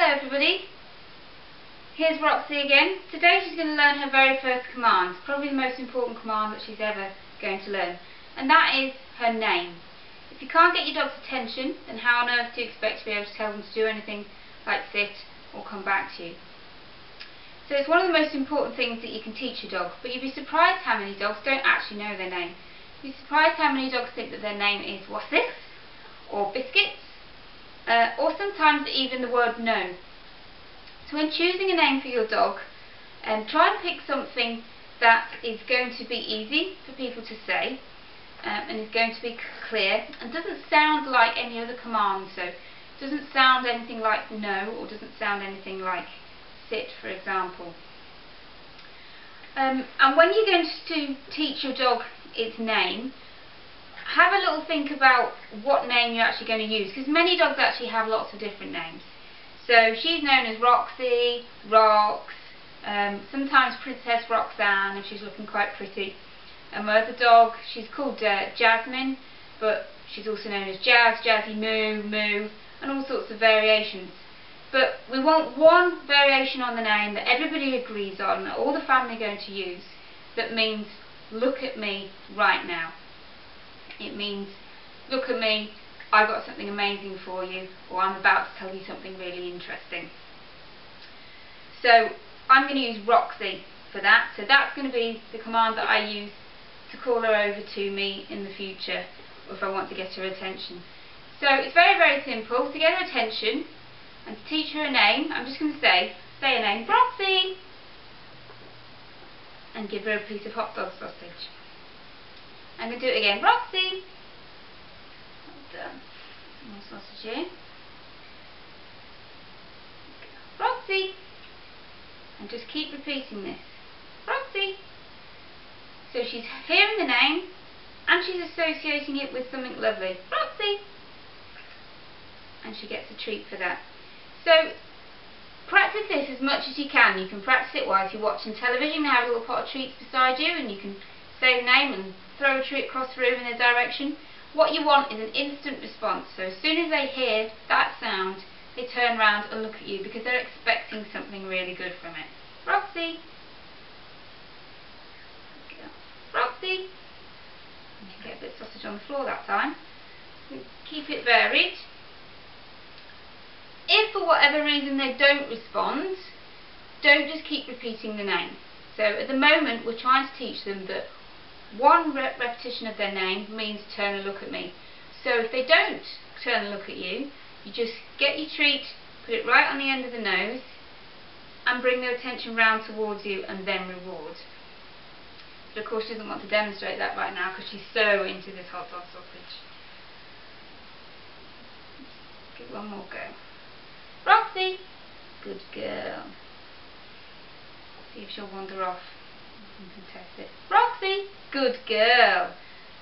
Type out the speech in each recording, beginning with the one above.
Hello everybody, here's Roxie again. Today she's going to learn her very first command, probably the most important command that she's ever going to learn, and that is her name. If you can't get your dog's attention, then how on earth do you expect to be able to tell them to do anything like sit or come back to you? So it's one of the most important things that you can teach your dog, but you'd be surprised how many dogs don't actually know their name. You'd be surprised how many dogs think that their name is "what's this?" or "biscuits," or sometimes even the word "no." So when choosing a name for your dog, try and pick something that is going to be easy for people to say, and is going to be clear and doesn't sound like any other command. So it doesn't sound anything like "no" or doesn't sound anything like "sit," for example. And when you're going to teach your dog its name, have a little think about what name you're actually going to use, because many dogs actually have lots of different names. So she's known as Roxie, Rox, sometimes Princess Roxanne if she's looking quite pretty. And my other dog, she's called Jasmine, but she's also known as Jazz, Jazzy, Moo, Moo, and all sorts of variations. But we want one variation on the name that everybody agrees on, that all the family are going to use, that means "look at me right now." It means, "look at me, I've got something amazing for you," or "I'm about to tell you something really interesting." So I'm going to use Roxie for that. So that's going to be the command that I use to call her over to me in the future if I want to get her attention. So it's very, very simple. To get her attention and to teach her a name, I'm just going to say her name, Roxie, and give her a piece of hot dog sausage. I'm going to do it again, Roxie. Well done. Some more sausage here. Roxie. And just keep repeating this. Roxie. So she's hearing the name and she's associating it with something lovely. Roxie. And she gets a treat for that. So practice this as much as you can. You can practice it while you're watching television. You have a little pot of treats beside you and you can say the name and throw a treat across the room in their direction. What you want is an instant response. So as soon as they hear that sound, they turn around and look at you because they're expecting something really good from it. Roxie. Roxie. And you get a bit of sausage on the floor that time. Keep it varied. If for whatever reason they don't respond, don't just keep repeating the name. So at the moment we're trying to teach them that one repetition of their name means turn and look at me. So if they don't turn and look at you, you just get your treat, put it right on the end of the nose, and bring their attention round towards you and then reward. But of course she doesn't want to demonstrate that right now because she's so into this hot dog sausage. Give it one more go. Roxie, good girl. See if she'll wander off. You can test it. Roxie, good girl.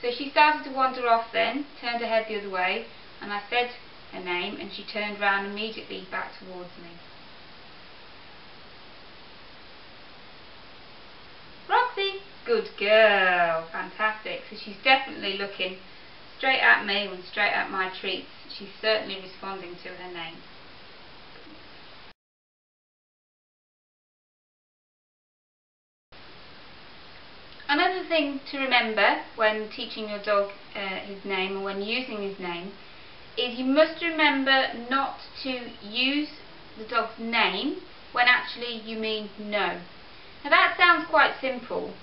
So she started to wander off then, turned her head the other way, and I said her name and she turned round immediately back towards me. Roxie, good girl. Fantastic. So she's definitely looking straight at me and straight at my treats. She's certainly responding to her name. Another thing to remember when teaching your dog his name, or when using his name, is you must remember not to use the dog's name when actually you mean no. Now that sounds quite simple.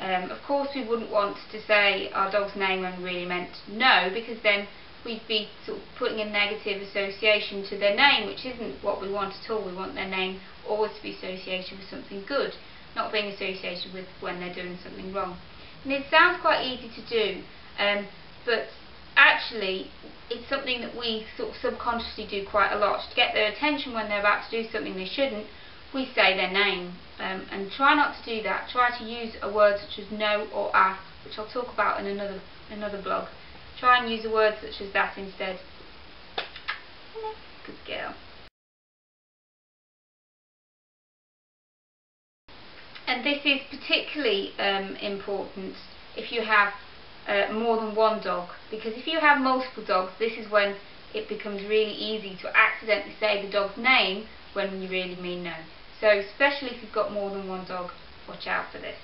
Of course we wouldn't want to say our dog's name when we really meant no, because then we'd be sort of putting a negative association to their name, which isn't what we want at all. We want their name always to be associated with something good, not being associated with when they're doing something wrong. And it sounds quite easy to do, but actually it's something that we sort of subconsciously do quite a lot. To get their attention when they're about to do something they shouldn't, we say their name, and try not to do that. Try to use a word such as no or which I'll talk about in another blog. Try and use a word such as that instead. Good girl. And this is particularly important if you have more than one dog, because if you have multiple dogs, this is when it becomes really easy to accidentally say the dog's name when you really mean no. So especially if you've got more than one dog, watch out for this.